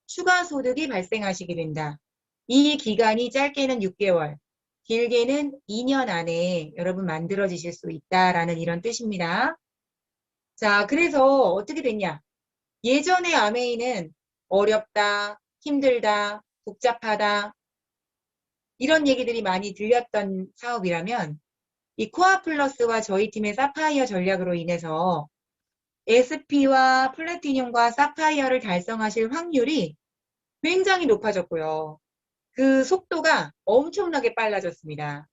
추가 소득이 발생하시게 된다. 이 기간이 짧게는 6개월, 길게는 2년 안에 여러분 만들어지실 수 있다라는 이런 뜻입니다. 자, 그래서 어떻게 됐냐? 예전에 아메이는 어렵다, 힘들다, 복잡하다, 이런 얘기들이 많이 들렸던 사업이라면 이 코아 플러스와 저희 팀의 사파이어 전략으로 인해서 SP와 플래티늄과 사파이어를 달성하실 확률이 굉장히 높아졌고요. 그 속도가 엄청나게 빨라졌습니다.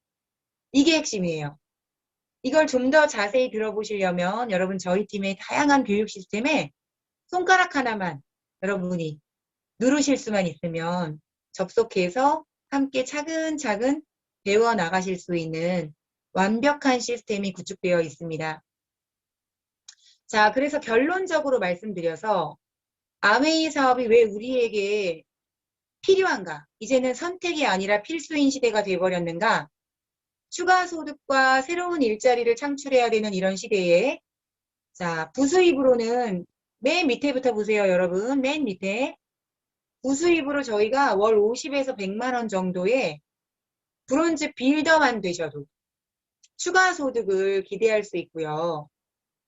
이게 핵심이에요. 이걸 좀 더 자세히 들어보시려면 여러분 저희 팀의 다양한 교육 시스템에 손가락 하나만 여러분이 누르실 수만 있으면 접속해서 함께 차근차근 배워 나가실 수 있는 완벽한 시스템이 구축되어 있습니다. 자, 그래서 결론적으로 말씀드려서 아메이 사업이 왜 우리에게 필요한가? 이제는 선택이 아니라 필수인 시대가 되어버렸는가? 추가 소득과 새로운 일자리를 창출해야 되는 이런 시대에 자, 부수입으로는 맨 밑에부터 보세요, 여러분. 맨 밑에. 부수입으로 저희가 월 50에서 100만 원 정도의 브론즈 빌더만 되셔도 추가 소득을 기대할 수 있고요.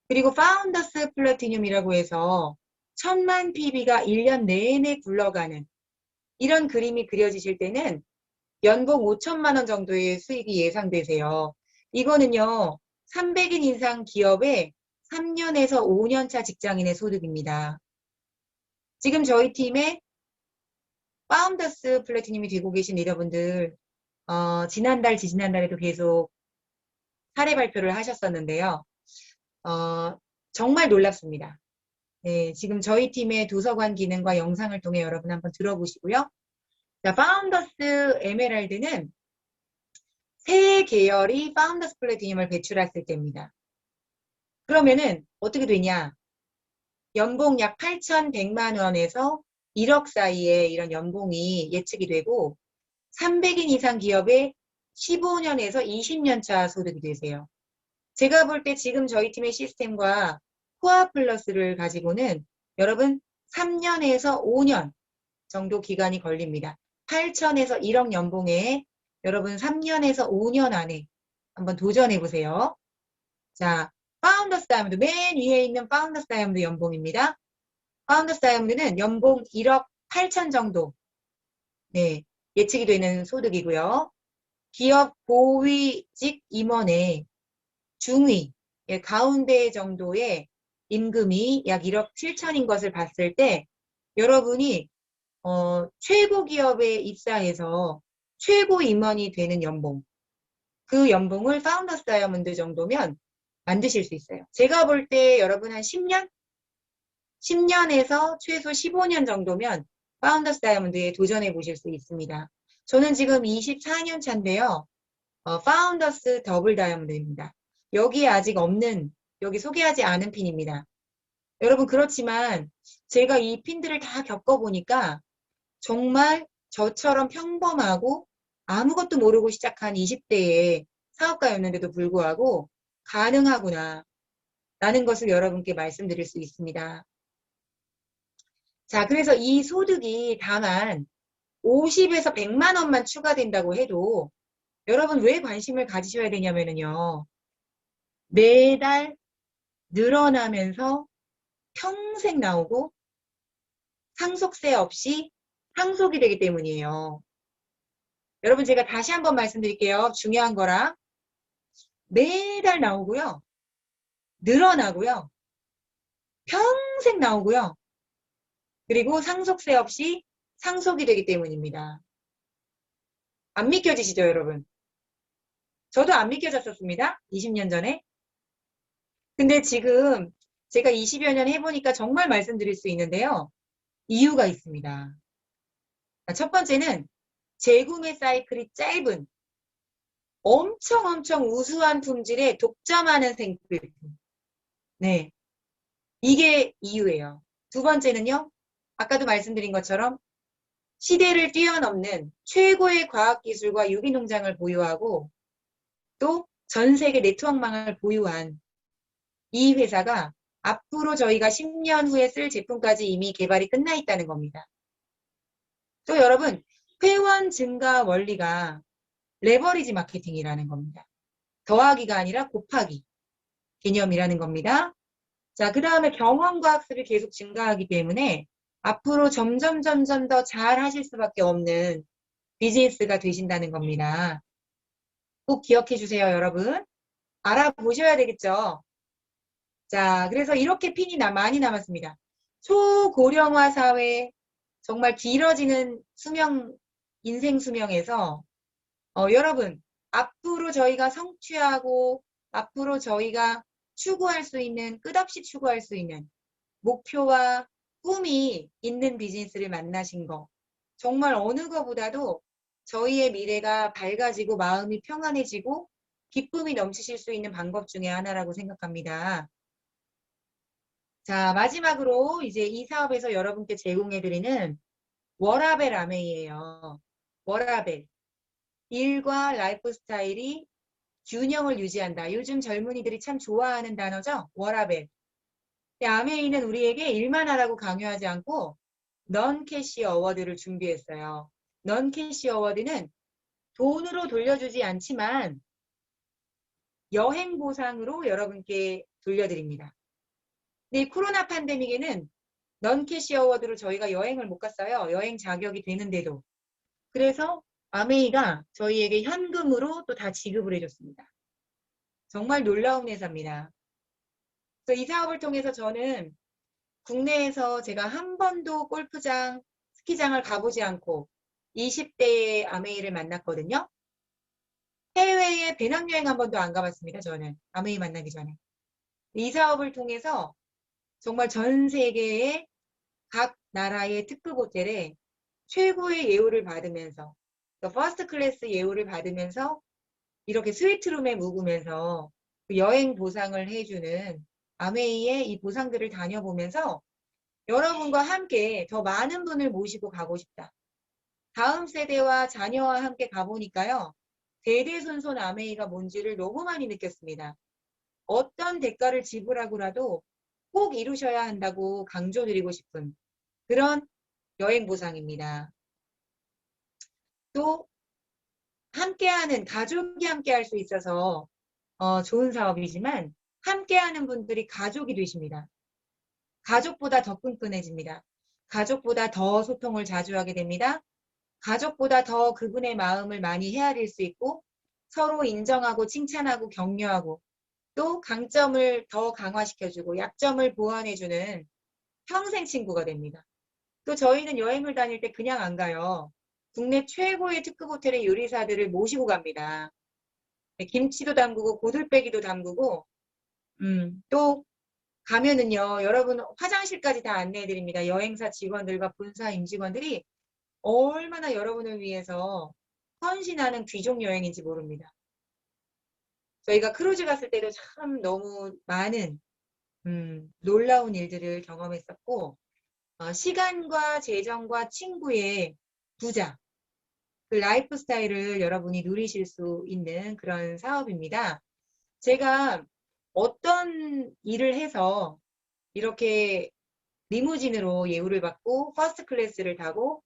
그리고 파운더스 플래티늄이라고 해서 1000만 PB가 1년 내내 굴러가는 이런 그림이 그려지실 때는 연봉 5천만 원 정도의 수익이 예상되세요. 이거는요, 300인 이상 기업의 3년에서 5년 차 직장인의 소득입니다. 지금 저희 팀에 파운더스 플래티늄이 되고 계신 리더분들, 지난달, 지지난달에도 계속 사례 발표를 하셨었는데요. 정말 놀랍습니다. 네, 지금 저희 팀의 도서관 기능과 영상을 통해 여러분 한번 들어보시고요. 자, 파운더스 에메랄드는 세 계열이 파운더스 플래티넘을 배출했을 때입니다. 그러면은 어떻게 되냐? 연봉 약 8,100만 원에서 1억 사이에 이런 연봉이 예측이 되고 300인 이상 기업의 15년에서 20년 차 소득이 되세요. 제가 볼 때 지금 저희 팀의 시스템과 코아 플러스를 가지고는 여러분 3년에서 5년 정도 기간이 걸립니다. 8천에서 1억 연봉에 여러분 3년에서 5년 안에 한번 도전해 보세요. 자, 파운더스 다이아몬드 맨 위에 있는 파운더스 다이아몬드 연봉입니다. 파운더스 다이아몬드는 연봉 1억 8천 정도 네, 예측이 되는 소득이고요. 기업 고위직 임원의 중위, 가운데 정도의 임금이 약 1억 7천인 것을 봤을 때 여러분이 최고 기업에 입사해서 최고 임원이 되는 연봉, 그 연봉을 파운더스 다이아몬드 정도면 만드실 수 있어요. 제가 볼 때 여러분 한 10년? 10년에서 최소 15년 정도면 파운더스 다이아몬드에 도전해 보실 수 있습니다. 저는 지금 24년 차인데요. 파운더스 더블 다이아몬드입니다. 여기에 아직 없는, 여기 소개하지 않은 핀입니다. 여러분 그렇지만 제가 이 핀들을 다 겪어보니까 정말 저처럼 평범하고 아무것도 모르고 시작한 20대의 사업가였는데도 불구하고 가능하구나 라는 것을 여러분께 말씀드릴 수 있습니다. 자, 그래서 이 소득이 다만 50에서 100만 원만 추가된다고 해도 여러분 왜 관심을 가지셔야 되냐면요. 매달 늘어나면서 평생 나오고 상속세 없이 상속이 되기 때문이에요. 여러분 제가 다시 한번 말씀드릴게요. 중요한 거라. 매달 나오고요. 늘어나고요. 평생 나오고요. 그리고 상속세 없이 상속이 되기 때문입니다. 안 믿겨지시죠, 여러분? 저도 안 믿겨졌었습니다. 20년 전에. 근데 지금 제가 20여 년 해보니까 정말 말씀드릴 수 있는데요. 이유가 있습니다. 첫 번째는 재구매 사이클이 짧은 엄청 우수한 품질의 독점하는 생필품. 네. 이게 이유예요. 두 번째는요. 아까도 말씀드린 것처럼 시대를 뛰어넘는 최고의 과학기술과 유기농장을 보유하고 또 전 세계 네트워크망을 보유한 이 회사가 앞으로 저희가 10년 후에 쓸 제품까지 이미 개발이 끝나 있다는 겁니다. 또 여러분, 회원 증가 원리가 레버리지 마케팅이라는 겁니다. 더하기가 아니라 곱하기 개념이라는 겁니다. 자, 그 다음에 경험과 학습이 계속 증가하기 때문에 앞으로 점점 더 잘 하실 수밖에 없는 비즈니스가 되신다는 겁니다. 꼭 기억해 주세요, 여러분. 알아보셔야 되겠죠? 자, 그래서 이렇게 핀이 많이 남았습니다. 초고령화 사회, 정말 길어지는 수명, 인생 수명에서 여러분, 앞으로 저희가 성취하고 앞으로 저희가 추구할 수 있는, 끝없이 추구할 수 있는 목표와 꿈이 있는 비즈니스를 만나신 거. 정말 어느 것보다도 저희의 미래가 밝아지고 마음이 평안해지고 기쁨이 넘치실 수 있는 방법 중에 하나라고 생각합니다. 자, 마지막으로 이제 이 사업에서 여러분께 제공해드리는 워라벨 아메이예요. 워라벨. 일과 라이프 스타일이 균형을 유지한다. 요즘 젊은이들이 참 좋아하는 단어죠. 워라벨. 아메이는 우리에게 일만 하라고 강요하지 않고 넌 캐시 어워드를 준비했어요. 넌 캐시 어워드는 돈으로 돌려주지 않지만 여행 보상으로 여러분께 돌려드립니다. 근데 이 코로나 팬데믹에는 넌 캐시 어워드로 저희가 여행을 못 갔어요. 여행 자격이 되는데도. 그래서 아메이가 저희에게 현금으로 또 다 지급을 해줬습니다. 정말 놀라운 회사입니다. 그래서 이 사업을 통해서 저는 국내에서 제가 한 번도 골프장, 스키장을 가보지 않고 20대의 아메이를 만났거든요. 해외에 배낭여행 한 번도 안 가봤습니다. 저는 아메이 만나기 전에. 이 사업을 통해서 정말 전 세계의 각 나라의 특급 호텔에 최고의 예우를 받으면서 퍼스트 클래스 예우를 받으면서 이렇게 스위트룸에 묵으면서 그 여행 보상을 해주는 아메이의 이 보상들을 다녀보면서 여러분과 함께 더 많은 분을 모시고 가고 싶다. 다음 세대와 자녀와 함께 가보니까요. 대대손손 아메이가 뭔지를 너무 많이 느꼈습니다. 어떤 대가를 지불하고라도 꼭 이루셔야 한다고 강조드리고 싶은 그런 여행 보상입니다. 또 함께하는 가족이 함께할 수 있어서 좋은 사업이지만 함께하는 분들이 가족이 되십니다. 가족보다 더 끈끈해집니다. 가족보다 더 소통을 자주 하게 됩니다. 가족보다 더 그분의 마음을 많이 헤아릴 수 있고 서로 인정하고 칭찬하고 격려하고 또 강점을 더 강화시켜주고 약점을 보완해주는 평생 친구가 됩니다. 또 저희는 여행을 다닐 때 그냥 안 가요. 국내 최고의 특급 호텔의 요리사들을 모시고 갑니다. 김치도 담그고 고들빼기도 담그고 또 가면은요. 여러분 화장실까지 다 안내해 드립니다. 여행사 직원들과 본사 임직원들이 얼마나 여러분을 위해서 헌신하는 귀족 여행인지 모릅니다. 저희가 크루즈 갔을 때도 참 너무 많은 놀라운 일들을 경험했었고 시간과 재정과 친구의 부자 그 라이프 스타일을 여러분이 누리실 수 있는 그런 사업입니다. 제가 어떤 일을 해서 이렇게 리무진으로 예우를 받고 퍼스트 클래스를 타고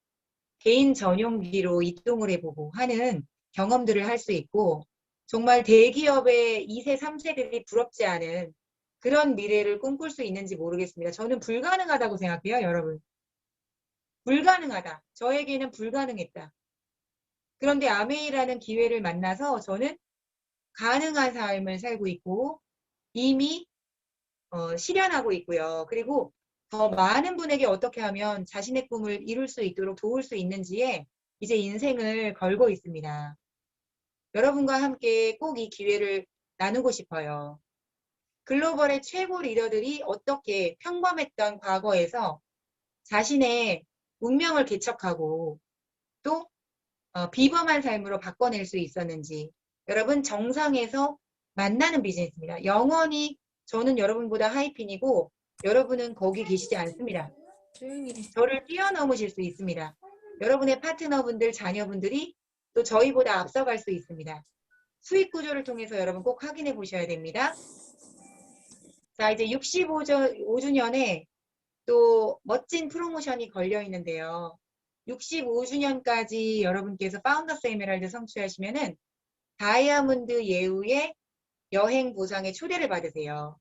개인 전용기로 이동을 해보고 하는 경험들을 할 수 있고 정말 대기업의 2세, 3세들이 부럽지 않은 그런 미래를 꿈꿀 수 있는지 모르겠습니다. 저는 불가능하다고 생각해요, 여러분. 불가능하다. 저에게는 불가능했다. 그런데 아메이라는 기회를 만나서 저는 가능한 삶을 살고 있고 이미 실현하고 있고요. 그리고 더 많은 분에게 어떻게 하면 자신의 꿈을 이룰 수 있도록 도울 수 있는지에 이제 인생을 걸고 있습니다. 여러분과 함께 꼭 이 기회를 나누고 싶어요. 글로벌의 최고 리더들이 어떻게 평범했던 과거에서 자신의 운명을 개척하고 또 비범한 삶으로 바꿔낼 수 있었는지 여러분 정상에서 만나는 비즈니스입니다. 영원히 저는 여러분보다 하이핀이고 여러분은 거기 계시지 않습니다. 저를 뛰어넘으실 수 있습니다. 여러분의 파트너분들, 자녀분들이 또 저희보다 앞서갈 수 있습니다. 수익 구조를 통해서 여러분 꼭 확인해 보셔야 됩니다. 자, 이제 65주년에 또 멋진 프로모션이 걸려 있는데요. 65주년까지 여러분께서 파운더스 에메랄드 성취하시면은 다이아몬드 예우의 여행 보상의 초대를 받으세요.